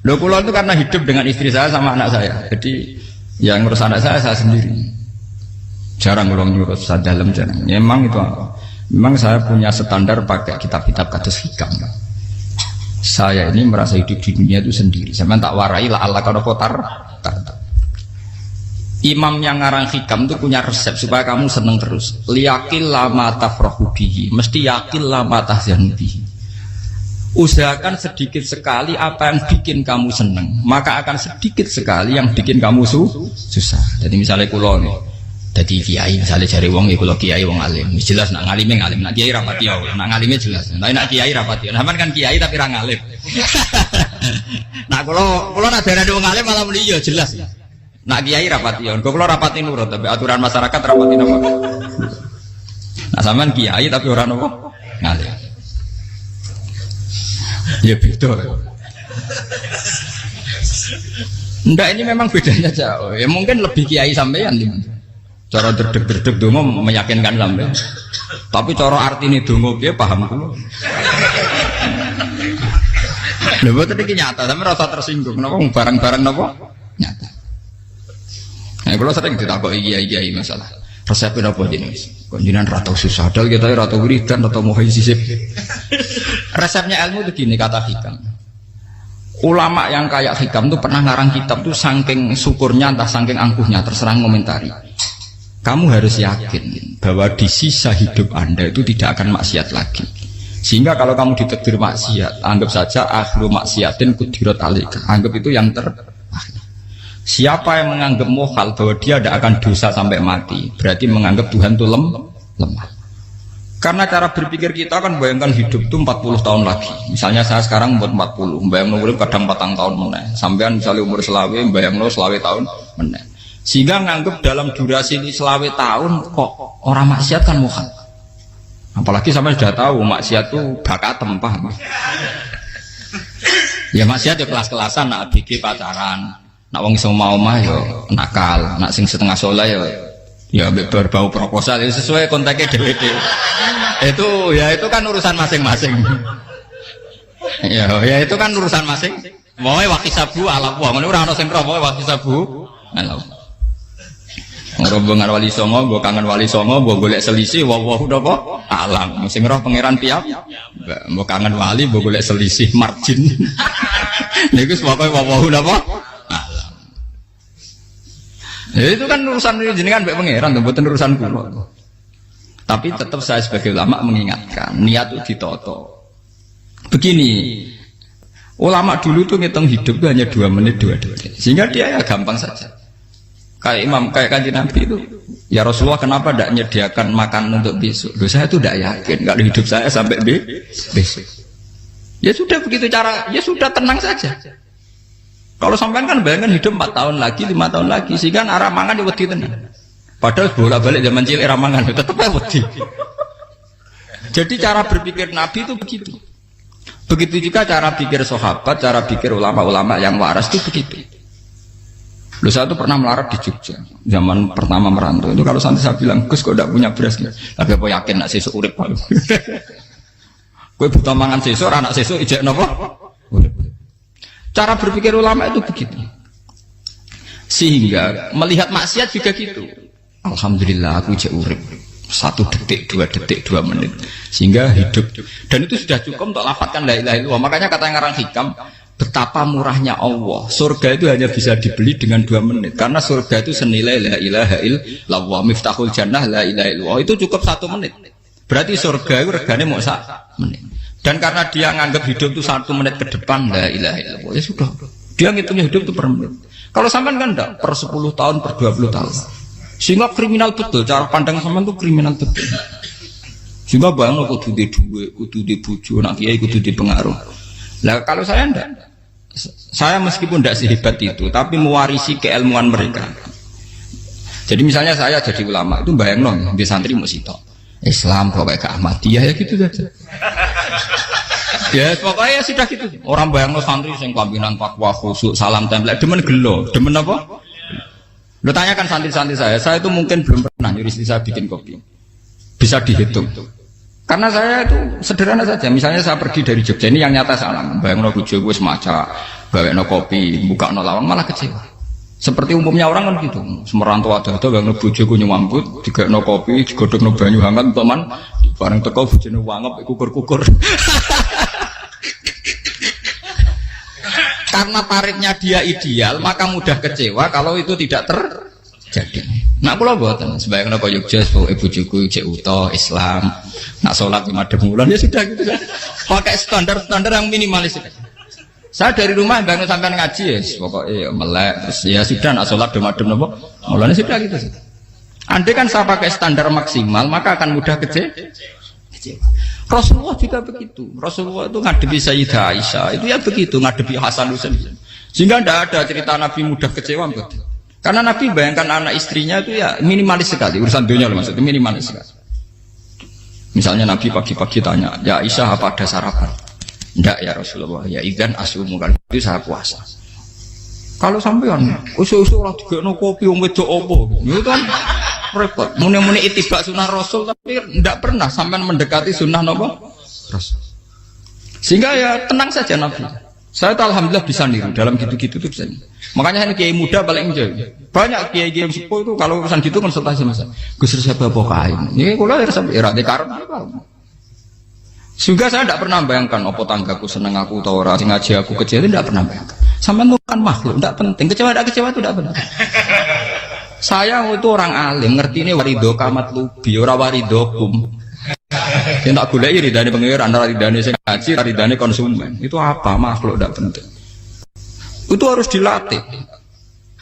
Loh kula itu karena hidup dengan istri saya sama anak saya. Jadi yang ngurus anak saya sendiri. Jarang kula ngurus dalam jarang. Ya, memang itu memang saya punya standar pakai kitab-kitab kados hikam. Saya ini merasa hidup di dunia itu sendiri. Saya tak warai lah Allah kalau kotar. Imam yang ngarang hikam itu punya resep supaya kamu seneng terus. Liyakil lama tafrahu bihi, mesti yakil lama tahzanu bihi. Usahakan sedikit sekali apa yang bikin kamu seneng, maka akan sedikit sekali yang bikin kamu susah. Jadi misalnya kulo nih, jadi kiai misalnya cari wong, kulo kiai wong alim, jelas nak ngalimnya ngalim, nak kiai rapati ya, nak ngalimnya jelas. Tapi nak kiai rapati, nah kan kiai tapi orang ngalim. Nah kulo nak darah wong alim malah beliau jelas. Nak kiai rapati ya, kulo rapati nurut, tapi aturan masyarakat rapati nama. Nah sampean kiai tapi orang apa ngalim. Ya beda. Enggak, ini memang bedanya jauh. Ya mungkin lebih kiai sampean cara derdek-derdek dongo meyakinkan sampean. Tapi cara artine dongo piye paham kulo. Lha boten iki nyata, sampe rasa tersinggung. Napa barang-barang napa? Nyata. Nah, kalau sering ditakoki kiai-kiai masalah. Resepnya apa jenenge? Konjinan ratau susah, dal kita ratau wiridan, ratau mohon sisip. Resepnya ilmu itu gini kata hikam. Ulama yang kayak hikam tuh pernah ngarang kitab tuh saking syukurnya entah saking angkuhnya terserah komentari. Kamu harus yakin bahwa di sisa hidup Anda itu tidak akan maksiat lagi. Sehingga kalau kamu ditakdir maksiat, anggap saja akhiru maksiatin kudirat alika. Anggap itu yang terakhir. Siapa yang menganggap mohal bahwa dia tidak akan dosa sampai mati, berarti menganggap Tuhan itu lemah. Karena cara berpikir kita kan bayangkan hidup itu 40 tahun lagi. Misalnya saya sekarang umur 40, bayang umur kadang 4 tahun meneh. Sampean misalnya umur selawe, bayang selawe tahun meneh. Sehingga menganggap dalam durasi selawe tahun kok orang maksiat kan mohal. Apalagi sampai sudah tahu maksiat itu bakat tempah. Ya maksiat ya kelas-kelasan, nak bikin pacaran. Nak wong iso omah yo nakal, nak sing setengah soleh ya berbau proposal ya sesuai kontaknya DWD. Itu kan urusan masing-masing. Ya itu kan urusan masing. Wae wakisabu ala wa, ngono ora ana sing ro wae wakisabu ala. Rombongan wali songo, mbok kangen wali songo, mbok golek selisih wae napa alam. Sing roh pangeran piyap, mbok kangen wali, mbok golek selisih margin. Niku pokoke wae napa ya itu kan urusan jenengan mbek pangeran, mboten urusan kula. Tapi tetap saya sebagai ulama mengingatkan, niat itu ditoto. Begini, ulama dulu tuh ngitung hidup itu hanya 2 menit 2 detik. Sehingga dia ya gampang saja. Kayak imam, kayak kanjeng Nabi itu, ya Rasulullah kenapa tidak menyediakan makan untuk besok? Loh, saya itu tidak yakin kalau hidup saya sampai besok. Ya sudah begitu cara, ya sudah tenang saja. Kalau sampean kan bayangkan hidup 4 tahun lagi, 5 tahun lagi, sehingga arah mangan ya wedi tenan. Padahal bolak-balik zaman cilik arah mangan tetap ya wedi. Jadi cara berpikir Nabi itu begitu. Begitu juga cara pikir sahabat, cara pikir ulama-ulama yang waras itu begitu. Loh, saya itu pernah melarat di Jogja, zaman pertama merantau. Itu kalau santai saya bilang, Gus kok tidak punya beras? Tapi apa yakin nak sesuk urip Pak? Kowe buta mangan sesuk, anak sesuk ijek napa? Cara berpikir ulama itu begitu. Sehingga melihat maksiat juga gitu. Alhamdulillah aku ijek urip 1 detik, 2 detik, 2 menit. Sehingga hidup. Dan itu sudah cukup untuk lafadzkan la ilaha illallah. Makanya kata yang ngarang hikam, betapa murahnya Allah. Surga itu hanya bisa dibeli dengan 2 menit. Karena surga itu senilai la ilaha illallah. Miftahul jannah la ilaha illallah. Itu cukup 1 menit. Berarti surga itu regane mau 1 menit. Dan karena dia nganggap hidup itu 1 menit ke depan, la ilaha illallah, ya sudah. Dia ngitungnya hidup itu per menit. Kalau sampean kan enggak, per 10 tahun, per 20 tahun. Sehingga kriminal betul, cara pandang sampean itu kriminal betul. Sehingga bayang kudu di duwe, kudu di bojo, nak kiai kudu di pengaruh. Lah kalau saya enggak. Saya meskipun enggak sehebat itu, tapi mewarisi keilmuan mereka. Jadi misalnya saya jadi ulama, itu bayang di santri mau sitok. Islam kok kayak ke Ahmadiyah ya gitu saja. Ya pokoknya ya sudah gitu. Orang bayang lo santri sing pampinan takwa khusyuk salam tempel demen gelo, demen apa? Lo tanyakan santri-santri saya itu mungkin belum pernah nyuruh istri saya bikin kopi. Bisa dihitung. Karena saya itu sederhana saja. Misalnya saya pergi dari Jogja, ini yang nyata salam. Bayang lo bojo gue semaca gawekno kopi, bukakno lawang malah kecewa. Seperti umumnya orang kan gitu. Semerantau ada gawekno bojoku nyuambut, digawekno kopi, digodhogno banyu hangat teman, bareng teko bojone wangep kukur-kukur. Karena tarifnya dia ideal, maka mudah kecewa kalau itu tidak terjadi. Nak kula mboten, sebayangno kaya Jogja, bojoku cek utuh Islam, nak salat di madhep wulan ya sudah gitu. Pakai standar-standar yang minimalis. Saya dari rumah bangun sampai ngaji ya, pokoknya melek, terus ya sudah nak sholat di madhep napa, mulanya sudah gitu. Andai kan saya pakai standar maksimal, maka akan mudah kecewa. Rasulullah juga begitu. Rasulullah itu ngadepi Sayyidah Aisyah, itu ya begitu, ngadepi Hasan Husain. Sehingga tidak ada cerita Nabi mudah kecewa, betul. Karena Nabi bayangkan anak istrinya itu ya minimalis sekali, urusan dunia loh maksudnya minimalis sekali. Misalnya Nabi pagi-pagi tanya, ya Aisyah apa ada sarapan? Enggak ya Rasulullah, ya ikan asumu kan itu saya puasa. Kalau sampean usul-usul lah juga no kopi wedok opo, itu kan repot. Muni-muni itibak sunnah Rasul tapi tidak pernah sampean mendekati sunnah nopo Rasul. Sehingga ya tenang saja Nabi. Saya tuh alhamdulillah bisa niru dalam gitu-gitu tuh bisa. Makanya ini kiai muda paling enjoy. Banyak kiai-kiai sepuh itu kalau urusan gitu konsultasi sama saya. Gus saya bawa kain. Ini kalau harus irade karep. Sehingga saya tidak pernah bayangkan apa tanggaku seneng aku atau orang ngaji aku kecewa, tidak pernah bayangkan. Sampai itu kan makhluk, tidak penting. Kecewa tidak kecewa itu tidak benar. Saya itu orang alim, ngerti ini warido kamat lubi, ora waridokum. Yang tak gulai ridane pengiran, antara ridane sing ngaji, ridane konsumen. Itu apa makhluk tidak penting. Itu harus dilatih.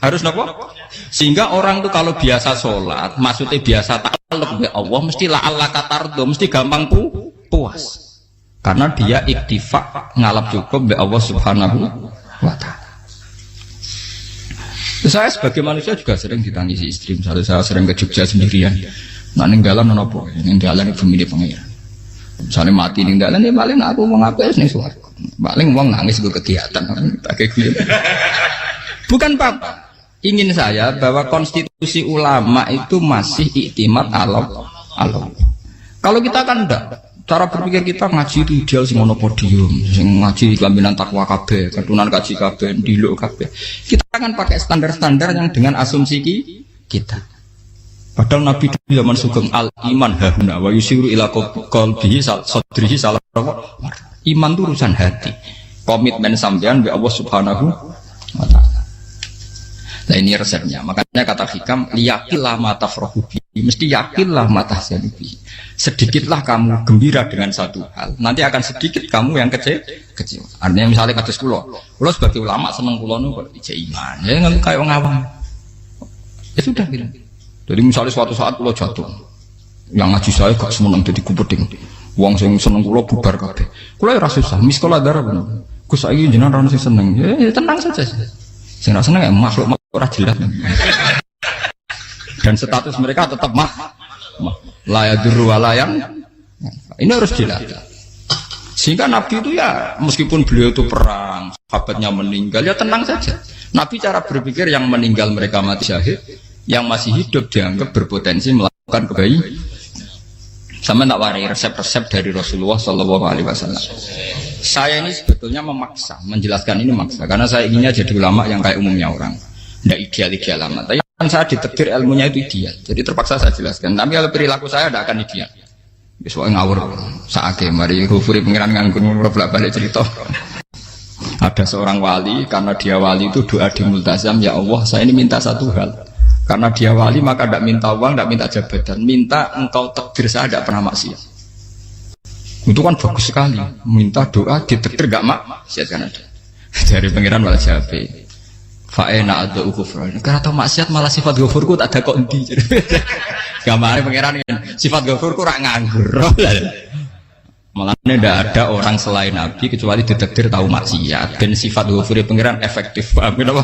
Harus apa? Sehingga orang itu kalau biasa sholat, maksudnya biasa takluk ya Allah, mesti la'alla katardo, mesti gampang puas. Karena dia iktifak ngalap cukup be Allah Subhanahu wa ta'ala. Saya sebagai manusia juga sering ditangisi istri. Misalnya saya sering ke Jogja sendirian. Nah ninggalan nopo, ninggalan itu milih pengiran. Misalnya mati ninggalan ya paling aku mau ngapain nih suaraku. Paling uang nangis gue kegiatan. Bukan apa. Ingin saya bahwa konstitusi ulama itu masih iktimat Allah. Kalau kita kan enggak. Cara berpikir kita ngaji itu ideal sing ono podium, sing ngaji kelaminan takwa kabeh, keturunan kaji kabeh, ndiluk kabeh. Kita akan pakai standar-standar yang dengan asumsi kita. Padahal Nabi di zaman sugeng al iman hahuna wa yusiru ila qalbihi sadrihi salah. Iman itu urusan hati. Komitmen sampean be Allah Subhanahu wa taala. Nah ini resepnya. Makanya kata hikam yakinlah mata frohubi, mesti yakinlah mata selibi. Sedikitlah kamu gembira dengan satu hal, nanti akan sedikit kamu yang kecewa. Artinya misalnya kados kula sebagai ulama seneng kula nu kok ijek iman. Ya nggak kayak orang awam. Ya sudah gitu. Jadi misalnya suatu saat kula jatuh, yang ngaji saya gak semeneng jadi kupeding. Wong sing seneng kula bubar kabeh. Kula ya ora susah, miskola darah bener. Gus saiki jenengan ora sing seneng. Ya tenang saja. Sing ora seneng ya makhluk ora jelas. Dan status mereka tetap layadur walayan. Ini harus dilatih. Sehingga Nabi itu ya meskipun beliau itu perang, sahabatnya meninggal ya tenang saja. Nabi cara berpikir yang meninggal mereka mati syahid, yang masih hidup dianggap berpotensi melakukan kebaikan. Sama tak warai resep-resep dari Rasulullah Shallallahu Alaihi Wasallam. Saya ini sebetulnya memaksa, menjelaskan ini maksa, karena saya inginnya jadi ulama yang kayak umumnya orang, tidak ideal amat. Tapi kan saya ditakdir ilmunya itu ideal, jadi terpaksa saya jelaskan. Tapi kalau perilaku saya tidak akan ideal. Soalnya ngawur, saake mari Ghafuri pengiran nganggur bolak-balik cerita. Ada seorang wali, karena dia wali itu doa di multazam, ya Allah saya ini minta satu hal. Karena dia wali maka tidak minta uang, tidak minta jabatan, minta engkau takdir saya tidak pernah maksiat. Itu kan bagus sekali, minta doa ditakdir gak maksiat kan ada. Dari pengiran malah jabe. Fa'ena ada ukufran. Karena tahu maksiat malah sifat ghafurku tak ada kondi. Gambarnya pengiran sifat ghafurku rak nganggur. Malah tidak ada orang selain Nabi kecuali ditakdir tahu maksiat dan sifat ghafuri pengiran efektif. Paham apa?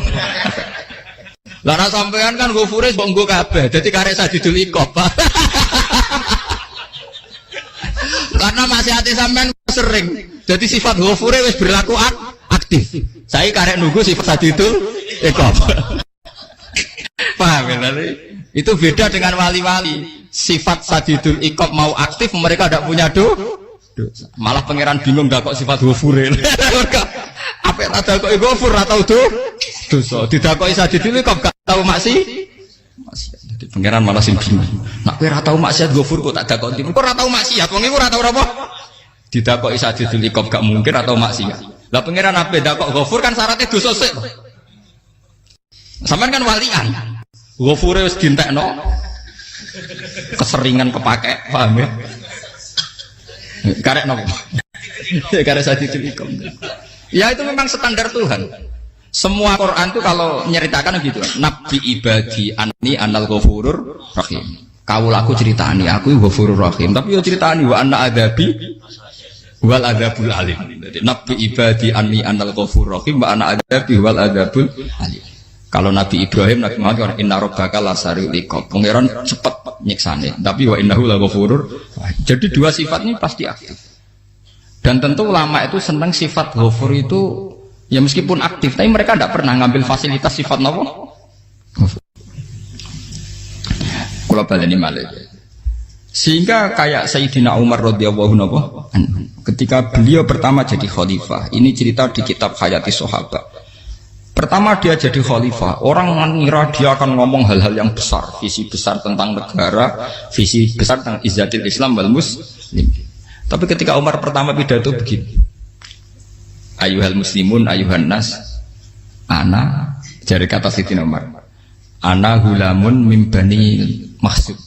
Lara sampean kan ghafure mbok nggo kabeh. Dadi karek sadidul ikop. Karena maksiate sampean sering. Jadi sifat ghafure wis berlaku aktif. Saya karek nunggu sifat sadidul ikop. Paham ya? Itu beda dengan wali-wali. Sifat sadidul ikop mau aktif mereka tidak punya dosa. Malah pangeran bingung gak kok sifat ghafure. Apa pakai tadakoki ghafur ora tau dosa. Didakoki sadidil kok gak tau maksiat. Jadi pangeran malah sing bingung. Nak kowe ora tau maksiat ghafur kok tak dakoki. Kok ora tau maksiat wong iku ora tau apa? Didakoki sadidil kok gak mungkin atau maksiat. Lah pangeran ape dakok ghafur kan syaratnya dosa sik. Sampeyan kan walian. Ghafure wis dientekno. Keseringan kepake, paham ya? Karek nopo? Karek sadidil ikom. Ya itu memang standar Tuhan. Semua Quran itu kalau nyeritakan gitu. Nabi ibadi anni anal ghafurur rahim. Kawulaku ceritani aku ghafurur rahim. Tapi yo ceritani wa anna adabi wal adabul alim. Jadi Nabi ibadi anni anal ghafurur rahim wa anna adabi wal adabul alim. Kalau Nabi Ibrahim, Nabi Muhammad inna rabbaka lasariul iqab. Pangeran cepat nyiksane. Tapi wa innahu laghafurur. Jadi dua sifat ini pasti aktif. Dan tentu ulama itu senang sifat ghafur itu ya meskipun aktif, tapi mereka tidak pernah ngambil fasilitas sifat nopo. Kula baleni malih. Sehingga kayak Sayyidina Umar radhiyallahu anhu ketika beliau pertama jadi khalifah, ini cerita di kitab Hayati Sahabat. Pertama dia jadi khalifah, orang mengira dia akan ngomong hal-hal yang besar, visi besar tentang negara, visi besar tentang izzatil Islam wal muslim. Tapi ketika Umar pertama pidato begini, ayuhal muslimun ayuhan nas, ana, jari kata Sayyidina Umar, ana hulamun min bani Mahsud,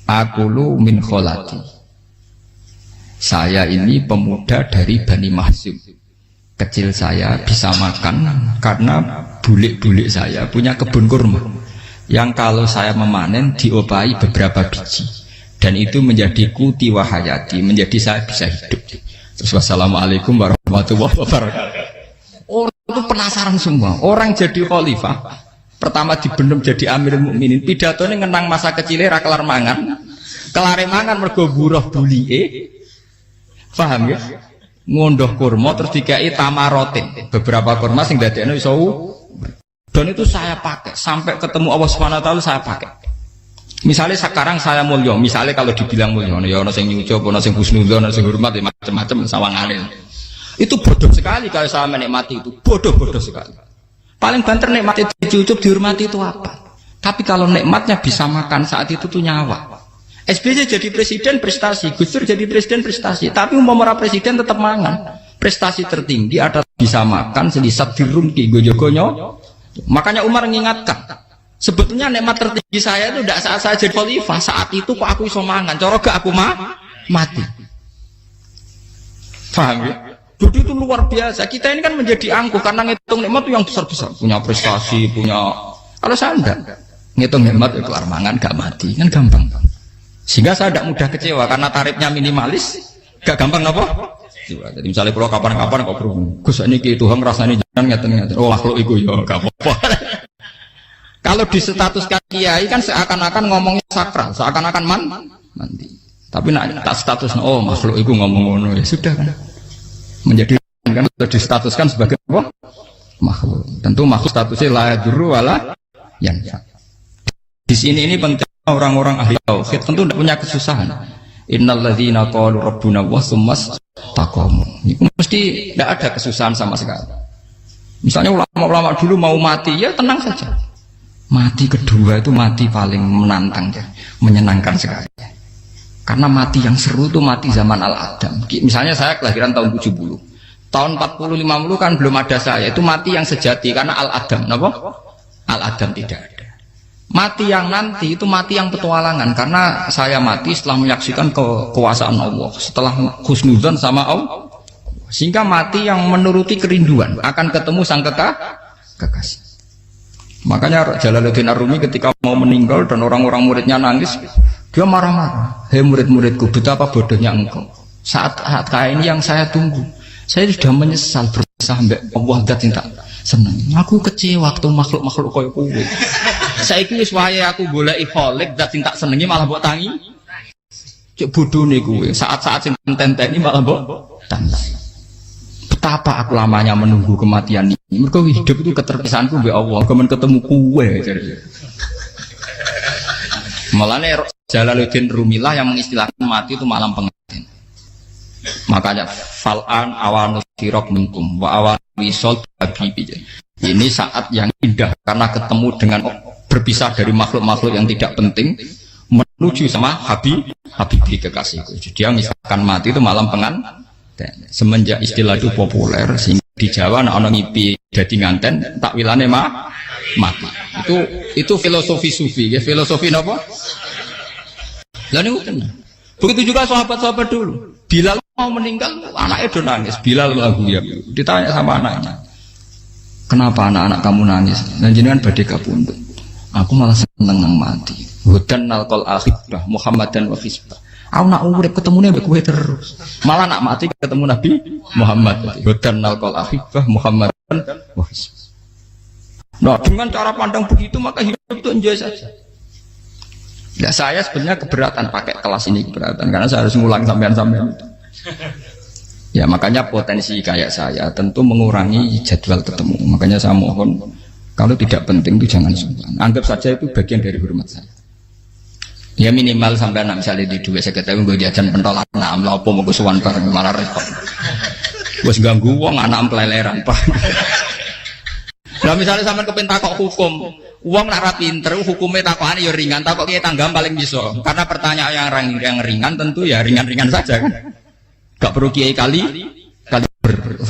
akulu min kholati, saya ini pemuda dari Bani Mahsud. Kecil saya bisa makan karena bulik-bulik saya punya kebun kurma yang kalau saya memanen diopahi beberapa biji dan itu menjadi kuti wahayati, menjadi saya bisa hidup. Terus wassalamualaikum warahmatullahi wabarakatuh. Orang itu penasaran semua. Orang jadi khalifah pertama dibenem jadi Amirul Mukminin, pidatonya ngenang masa kecilnya ra kelar mangan, kelare mangan mergo buruh bulike, paham ya? Ngondoh kurma terus dikai tamarotin, beberapa kurma sing dadekno iso dan itu saya pakai sampai ketemu Allah Subhanahu wa taala saya pakai. Misalnya sekarang saya mulya, misalnya kalau dibilang mulya ya ana sing nyucuk, ana sing husnudzon, ana sing hormat macam-macam sawangane. Itu bodoh sekali kalau saya menikmati itu, bodoh sekali. Paling banter nikmati dicucup dihormati itu apa? Tapi kalau nikmatnya bisa makan saat itu tuh nyawa. SBY jadi presiden prestasi, Gus Dur jadi presiden prestasi, tapi umpama presiden tetap mangan. Prestasi tertinggi ada bisa makan selisat dirungki gojogonyo. Makanya Umar mengingatkan, sebetulnya nikmat tertinggi saya itu tidak saat saya jadi khalifah, saat itu kok aku iso mangan, cara gak aku mati. Paham ya? Jadi itu luar biasa. Kita ini kan menjadi angkuh karena ngitung nikmat itu yang besar-besar, punya prestasi, punya. Kalau saya enggak ngitung nikmat itu kelar mangan gak mati, kan gampang. Sehingga saya tidak mudah kecewa karena tarifnya minimalis, gak gampang apa? Jadi misalnya kalau kapan-kapan kok berhubung, Gus ini Tuhan rasanya jangan ngeten-ngeten. Oh makhluk itu ya gak apa-apa. Kalau di status kiai kan seakan-akan ngomongnya sakral, seakan-akan mandi. Tapi nak tak status, oh makhluk itu ngomong-ngomong ya sudah kan. Menjadi kan sudah distatuskan sebagai apa? Makhluk. Tentu makhluk statusnya la yadurru wala yanfa. Di sini ini penting. Orang-orang ahli tauhid tentu tidak punya kesusahan. Innalladzina qalu rabbuna wa tsummas taqamu. Mesti tidak ada kesusahan sama sekali. Misalnya ulama-ulama dulu mau mati ya tenang saja. Mati kedua itu mati paling menantang ya, menyenangkan sekali. Karena mati yang seru itu mati zaman Al-Adam. Misalnya saya kelahiran tahun 70. Tahun 40-50 kan belum ada saya. Itu mati yang sejati karena Al-Adam. Kenapa? Al-Adam tidak ada. Mati yang nanti itu mati yang petualangan karena saya mati setelah menyaksikan kekuasaan Allah, setelah husnudzon sama Allah, sehingga mati yang menuruti kerinduan akan ketemu sang kekasih. Makanya Jalaluddin Ar-Rumi ketika mau meninggal dan orang-orang muridnya nangis, dia marah-marah. Hei murid-muridku, betapa bodohnya engkau. Saat kayak ini yang saya tunggu, saya sudah menyesal berpisah sampai Allah dat cinta senang. Aku kecewa waktu makhluk-makhluk koyo kowe. Saiki wis wayahe aku goleki kholik dat cinta senengi malah mbok tangi. Cek bodone kowe. Saat-saat sing tenteni malah mbok tangi. Betapa aku lamanya menunggu kematian ini. Mergo hidup itu keterpisahanku mbek Allah, kemen ketemu kowe. Malane Jalaluddin Rumilah yang mengistilahkan mati itu malam pengantin. Makanya fal'an awanus sirok minkum wa awan wisol habibi. Ini saat yang indah karena ketemu dengan berpisah dari makhluk-makhluk yang tidak penting menuju sama habibi kekasihku. Jadi dia misalkan mati itu malam pengantin. Semenjak istilah itu populer sehingga di Jawa anak orang ngipi jadi nganten takwilane mati. Itu filosofi sufi, ya filosofi apa? Lah niku tenan. Begitu juga sahabat-sahabat dulu. Bilal mau meninggal, anaknya udah nangis. Bilal lagu ya. Ditanya sama anaknya, kenapa anak-anak kamu nangis? Dan jenengan badhe kapundhut. Aku malah seneng nang mati. Hudan nalqal akhibah Muhammadan wa hisbah. Aku nak urip ketemune mbek kowe terus. Malah nak mati ketemu Nabi Muhammad. Hudan nalqal akhibah Muhammadan wa hisbah. Nah, dengan cara pandang begitu maka hidup itu enjoy saja. Ya saya sebenarnya keberatan pakai kelas ini, keberatan karena saya harus ngulang sampean-sampean itu. Ya makanya potensi kayak saya tentu mengurangi jadwal ketemu. Makanya saya mohon kalau tidak penting itu jangan sungkan. Anggap saja itu bagian dari hormat saya. Ya minimal sampai anak misalnya di dua saya ketahui gue jajan pentolan, nah apa mau kesuwan bareng malah repot. Gue ganggu uang anak peleleran pak. Nah misalnya sampai kepentakok hukum, uang nak rapinter, hukumnya takokan ya ringan, takok kita tanggam paling bisa. Karena pertanyaan yang ringan tentu ya ringan-ringan saja kan. Gak perlu kiai kali ber.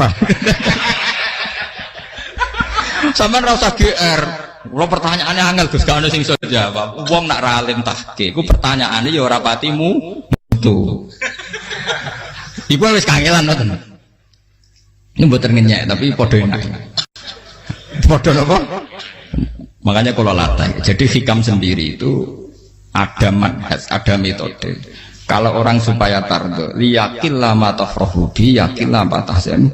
Sampai rasa GR. Kalau pertanyaannya angel Gus gak ono sing iso jawab. Wong nak ra alim tahke, ku pertanyaane ya ora patimu itu. Iku wis kangelan ngoten. Ini mboten ngenyek tapi padha enak. Padha napa? Makanya kalau latih. Jadi hikam sendiri itu ada manhaj, ada metode. Kalau orang supaya tardo, liyakil lama tafrohu bi, yakil lama tahsen.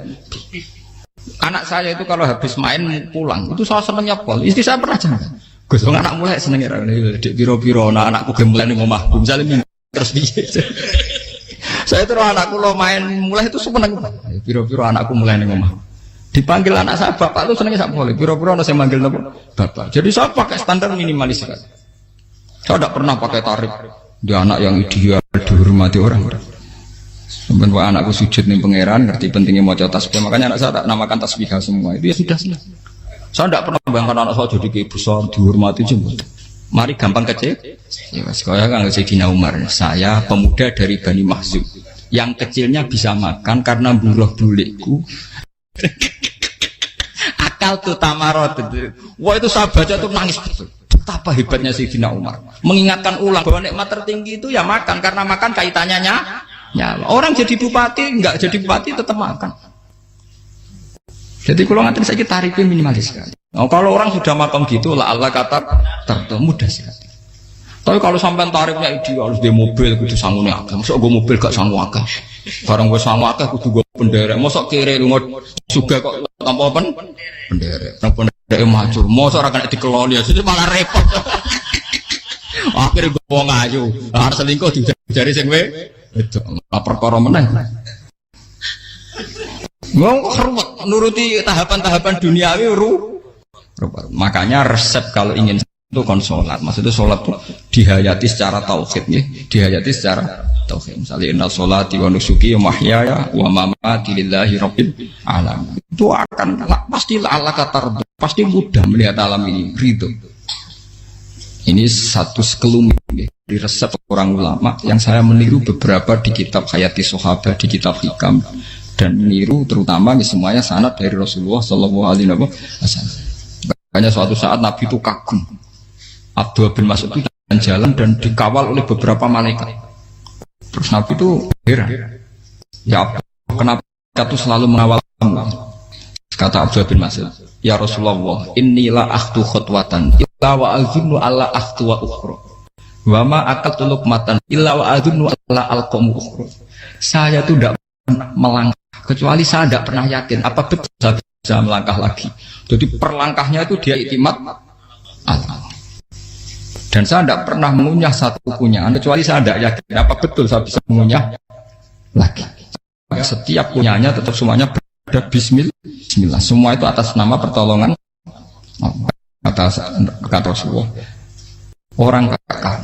Anak saya itu kalau habis main pulang, itu saya senengnya pol. Istri saya pernah jangan. Gus, anak mulai senengnya dek biro-biro, anakku gemulai nih ngomahku, misalnya terus biasa. Saya terus anakku lo main mulai itu seneng. Biro-biro anakku mulai nih ngomahku. Dipanggil anak saya bapak itu senengnya sak boleh. Biro-biro saya manggil bapak. Jadi saya pakai standar minimalis kan. Saya tidak pernah pakai tarif. Dia anak yang ideal dihormati orang. Sampai anakku sujud nih pangeran, ngerti pentingnya mau tasbih, makanya anak saya tak namakan tasbih semua. Itu ya sudah selesai. Saya tidak pernah bayangkan anak saya jadi kayak besar dihormati jemput. Mari gampang kecil. Ya, sekolah kan Sayyidina Umar. Saya pemuda dari Bani Mahzum. Yang kecilnya bisa makan karena buruh bulikku. Akal tuh tamarot. Wah itu saya baca tuh nangis betul. Betapa hebatnya Sayyidina Umar. Mengingatkan ulang bahwa nikmat tertinggi itu ya makan karena makan kaitannya nyawa. Orang jadi bupati, enggak jadi bupati tetap makan. Jadi kalau ngantin saya tarifnya minimalis sekali. Oh, kalau orang sudah makan gitu, lah Allah kata tertentu mudah sekali. Tapi kalau sampai tarifnya ideal harus di mobil, kudu sanggup agak. Masuk gue mobil gak sanggup agak. Barang gue sanggup agak, kudu gue penderek. Masuk kiri lu juga kok tanpa apa? Penderek. Penderek maju. Masuk orang kena dikeloli, jadi malah repot. Akhirnya gue mau ngaju. Harus selingkuh dari sing itu perkara meneh. Mau ruwet nuruti tahapan-tahapan duniawi makanya resep kalau ingin itu kon sholat. Maksudnya sholat itu dihayati secara tauhid ya. Dihayati secara tauhid. Misalnya inna sholati wa nusuki wa mahyaya wa mamati lillahi rabbil alamin. Itu akan pasti Allah kata pasti mudah melihat alam ini ridho. Ini satu sekelumit di resep orang ulama yang saya meniru beberapa di kitab Hayati Sahabat, di kitab Hikam, dan meniru terutama semuanya sanad dari Rasulullah Shallallahu Alaihi Wasallam. Makanya suatu saat Nabi itu kagum. Abdullah bin Mas'ud itu jalan dan dikawal oleh beberapa malaikat. Terus Nabi itu heran. Ya kenapa kita tuh selalu mengawal kamu? Kata Abdullah bin Mas'ud, ya Rasulullah, inilah akhtu khutwatan illa wa azunnu alla akhtu wa ukhra wa ma aqaltu luqmatan illa wa azunnu alla alqamu ukhra. Saya itu tidak pernah melangkah kecuali saya tidak pernah yakin apa betul saya bisa melangkah lagi. Jadi perlangkahnya itu dia iktimat Allah. Dan saya tidak pernah mengunyah satu kunyahan kecuali saya tidak yakin apa betul saya bisa mengunyah lagi. Setiap kunyahnya tetap semuanya ada bismillah. Semua itu atas nama pertolongan kata Rasulullah. Orang kakak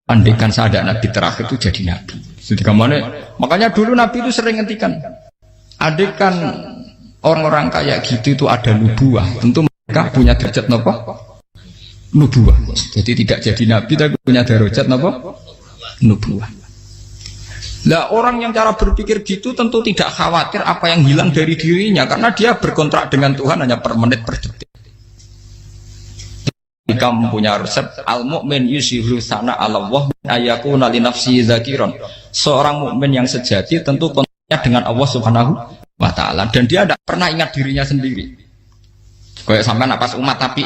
andekan saya ada nabi terakhir itu jadi nabi. Jadi kemana? Makanya dulu Nabi itu sering ngendikan, adekan orang-orang kayak gitu itu ada nubuah, tentu mereka punya derajat nopo nubuah. Jadi tidak jadi Nabi tapi punya derajat nopo nubuah. Lah orang yang cara berpikir gitu tentu tidak khawatir apa yang hilang dari dirinya, karena dia berkontrak dengan Tuhan hanya per menit per detik. Jika mempunyai resep al-mu'min yusiru sana Allah ayakuna li nafsi dzakiron. Seorang mukmin yang sejati tentu kontraknya dengan Allah Subhanahu wa taala, dan dia tidak pernah ingat dirinya sendiri. Kayak sampai napas umat tapi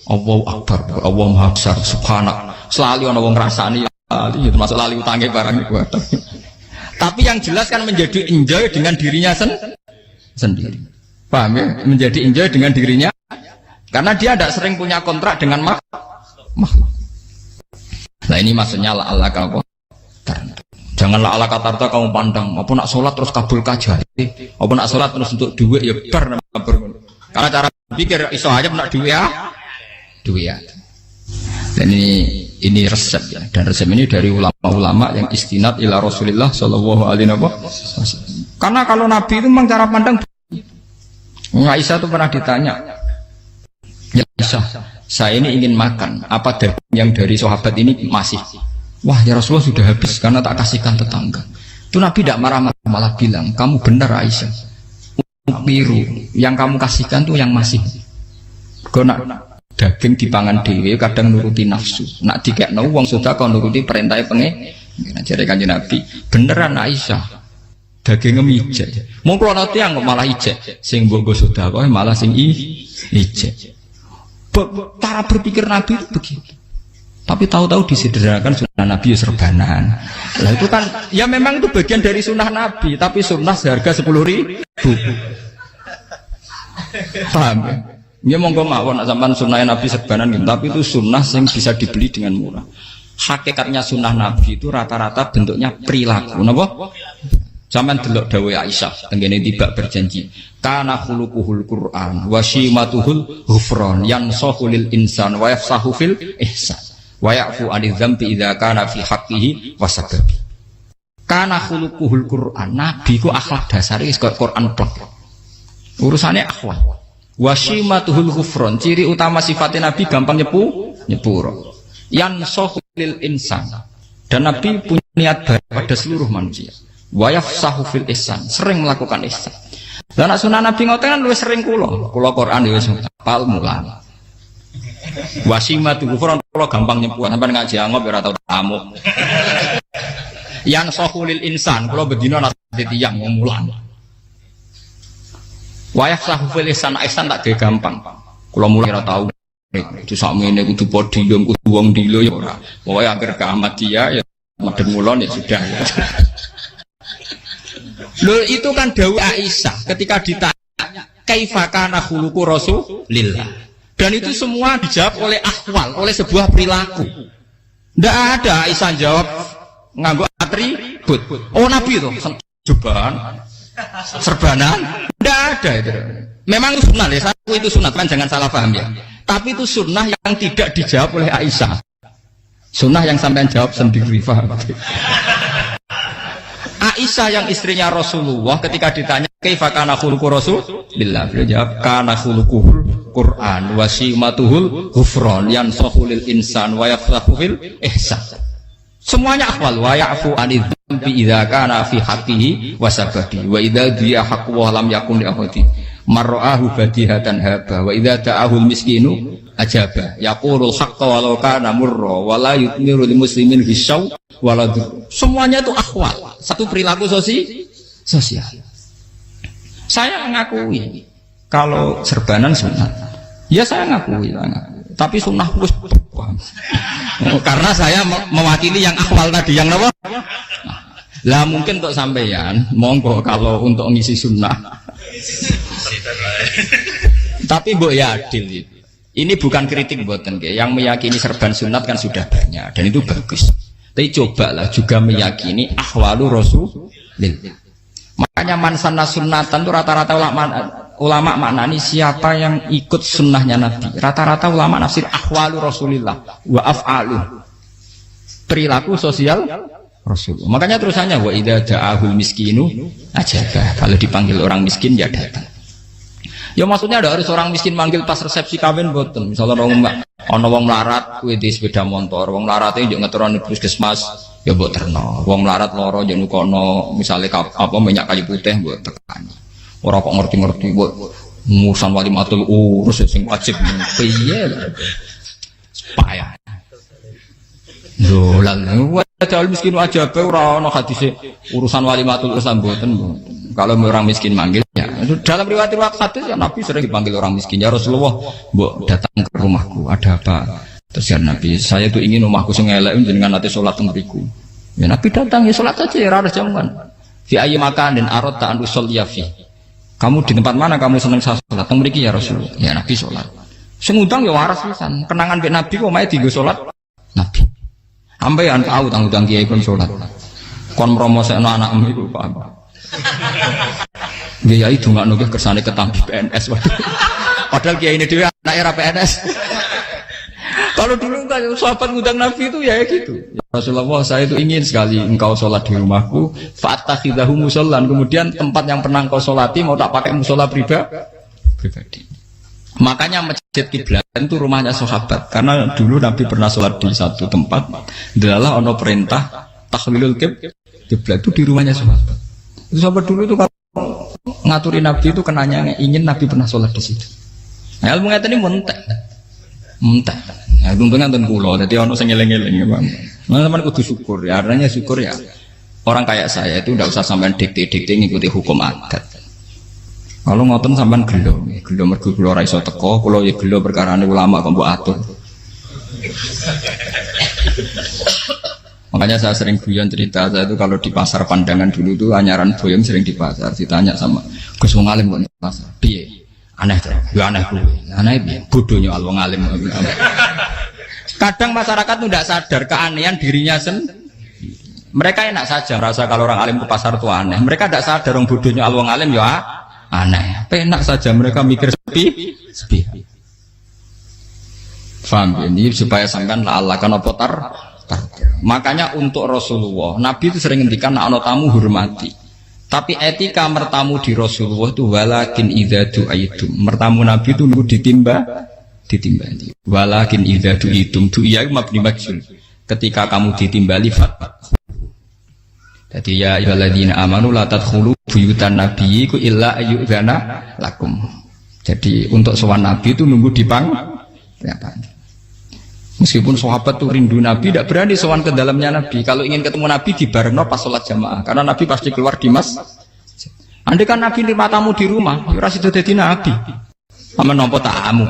Allahu Akbar, Allah Maha Besar, subhanak. Selalu ana wong ngrasani termasuk lali utange barang iku. Tapi yang jelas kan menjadi enjoy dengan dirinya sendiri. Paham ya? Menjadi enjoy dengan dirinya karena dia tidak sering punya kontrak dengan makhluk. Nah ini maksudnya Allah kau. Janganlah Allah kata kamu pandang, apa nak sholat terus kabul kajati, apa nak sholat terus untuk duit ya bar. Karena cara pikir iso aja nak duit ya. Dan ini resep ya, dan resep ini dari ulama-ulama yang istinad ila Rasulullah Shallallahu Alaihi Wasallam. Karena kalau Nabi itu memang cara pandang. Aisyah itu pernah ditanya, ya Aisyah, saya ini ingin makan, apa daging yang dari sahabat ini masih? Wah ya Rasulullah sudah habis karena tak kasihkan tetangga. Itu Nabi tidak marah-marah, malah bilang, kamu benar Aisyah, biru yang kamu kasihkan tuh yang masih. Karena daging dipangan dewe kadang nuruti nafsu, nak dikekno wong sudah kau nuruti perintahnya pengen. Jadi kanjeng Nabi beneran Aisyah daging ngijek. Mau kalau nanti yang malah ijek, sing bogo sudah kau malah sing ijek. Cara berpikir Nabi itu begitu. Tapi tahu-tahu disederhanakan sunnah Nabi serbanan. Lah itu kan ya memang itu bagian dari sunnah Nabi, tapi sunnah seharga 10.000. Paham ya? Dia monggo mawon sampean sunnah Nabi serbanan gitu, tapi itu sunnah yang bisa dibeli dengan murah. Hakikatnya sunnah Nabi itu rata-rata bentuknya perilaku, napa? Sampean delok dawuh Aisyah tengene tiba berjanji, kana khuluquhul Qur'an wa shimatuhul ghufran yansahu lil insan wa yafsahu fil ihsan wa ya'fu 'anil dzambi idza kana fi haqqihi wa sababi. Kana khuluquhul Qur'an, Nabi ku akhlak dasare wis kaya Quran tok. Urusane akhlak. Wasimatuhul ghufron, ciri utama sifatnya Nabi gampang nyepuro. Yansahu lil insan, dan Nabi punya niat baik pada seluruh manusia. Wa yafsahu fil ihsan, sering melakukan ihsan. Dan sunnah Nabi ngoten kan luwih sering kula Quran ya wis hafal mulan. Wasimatuhul ghufron kula gampang nyepuro, sampeyan ngaji angop ora tau tamu. Yansahu lil insan, kula bedina nate tiyang mulan. Wayah sahufil ihsan tak gawe gampang. Kula mulai ora tau itu sakmene kudu podium kudu wong dilo ya ora. Pokoke akhir kiamat dia ya madhep mulon ya sudah. Loh itu kan dawuh Aisyah ketika ditanya kaifa kana khuluqu Rasulillah. Dan itu semua dijawab oleh ahwal, oleh sebuah perilaku. Ndak ada Aisyah jawab nganggo atribut. Oh Nabi itu jubahan serbanan, tidak ada itu. Memang itu sunnah ya, satu itu sunnah kan, jangan salah paham ya. Tapi itu sunnah yang tidak dijawab oleh Aisyah. Sunnah yang sampean jawab sendiri, paham? Aisyah yang istrinya Rasulullah ketika ditanya kaifa kana khuluqu Rasulillah, beliau jawab kana khuluquhul Qur'an wa simatuhul ghufran yansahu lil insan wa yafsahu fil ihsan. Semuanya akwal wa ya'fu 'anil dzambi idza kana fi haqqihi wa sababi wa idza dia haqqu wa lam yakun li ahadi marra'ahu badihatan haba wa idza ta'ahul miskinu ajaba yaqulul haqqa walau kana murra wa la yutmiru lil muslimin hisaw wala. Semuanya itu akwal, satu perilaku sosial. Saya mengakui kalau serbanan sunat, ya saya ngakui. Tapi sunnah wis karena saya mewakili yang akwal tadi, yang apa? Lah mungkin untuk sampeyan, monggo kalau untuk ngisi sunnah. Tapi mbok ya adil. Ini bukan kritik mboten nggih. Yang meyakini serban sunat kan sudah banyak dan itu bagus. Tapi cobalah juga meyakini ahwalu Rasulillah. Makanya man sanna sunnatan itu rata-rata ulama maknani siapa yang ikut sunnahnya Nabi. Rata-rata ulama nafsir ahwalu Rasulillah wa af'alu, perilaku sosial Rasulullah. Makanya terusannya wa idza ja'ahul miskinu ajabah. Kalau dipanggil orang miskin ya datang. Ya maksudnya ada harus orang miskin manggil pas resepsi kawin boten. Misalnya ana wong melarat kuwi di sepeda motor, wong mlarate yo ngeteroni puskesmas ya mbok terno. Wong melarat lara yo nukono misale apa minyak kayu putih mbok tekani. Ora kok ngerti-ngerti mbok musan walimatul urus sing wajib piye. Payah. Dolan wajal miskin wajib ora ana hadise urusan walimatul urus mboten. Kalau orang miskin manggil ya dalam riwayat hadis ya Nabi sering dipanggil orang miskin ya Rasulullah mbok datang ke rumahku ada apa terus ya Nabi saya tuh ingin rumahku sing elek jenengan nanti sholat teng mriku ya Nabi datang ya sholat saja ya ora jamuan fi ayyi makanin aradta an usolliya fi kamu di tempat mana kamu seneng sholat teng mriki ya Rasulullah ya Nabi sholat sing ngundang ya waras pisan kenangan mbek Nabi kok mae dienggo sholat Nabi ampean tahu tanggung kiai kon sholat kon promosekno anakmu iku paham dia itu nggak nugih kersane ketampi PNS padahal kiai ini dia anak era PNS kalau dulu kan sahabat ngundang Nabi itu ya gitu ya Rasulullah saya itu ingin sekali engkau sholat di rumahku fatakhidahu musollan kemudian tempat yang pernah engkau sholati mau tak pakai musola pribadi makanya masjid kiblat itu rumahnya sahabat karena dulu Nabi pernah sholat di satu tempat adalah ono perintah tahlilul kiblat itu di rumahnya sahabat. Itu sahabat dulu itu kalau ngaturi Nabi itu kenanya ingin Nabi pernah sholat di situ. Nah, ilmu ngeten ini mentek. Nah, untungnya nonton kulo, jadi ono sing eling-eling ya, Bang. Nah, teman kudu syukur ya, artinya syukur ya. Orang kayak saya itu tidak usah sampean dikte-dikte ngikuti hukum adat. Kalau ngoten sampean gelo mergo kula ora iso teko, kula ya gelo perkarane ulama kok mbok atur. Makanya saya sering guyon cerita saya itu kalau di pasar Pandangan dulu tuh anyaran boyong sering di pasar ditanya sama Gus wong alim kok di pasar piye aneh tuh ya aneh kuwi aneh piye bodohnya wong alim kadang masyarakat tuh tidak sadar keanehan dirinya sendiri mereka enak saja rasa kalau orang alim ke pasar tuh aneh mereka tidak sadar orang bodohnya wong alim ya aneh enak saja mereka mikir sepi paham ini supaya sampean la Allah kan apa makanya untuk Rasulullah Nabi itu sering ngendikan ana tamu hormati tapi etika mertamu di Rasulullah itu walakin idza du'aitum mertamu Nabi itu nunggu ditimbali walakin idza du'itum du'iya mabni majhul ketika kamu ditimbali fat jadi ya ayyuhalladzina amanu la tadkhulu buyutan nabiyyi illa ayyudzana lakum jadi untuk sowan Nabi itu nunggu dipang ya, meskipun sahabat tuh rindu Nabi, tidak berani sowan ke dalamnya Nabi. Kalau ingin ketemu Nabi di barengno pas sholat jamaah, karena Nabi pasti keluar di mas. Andai kan Nabi nerima tamu di rumah, ora sida dadi Nabi. Aman nampa tamu.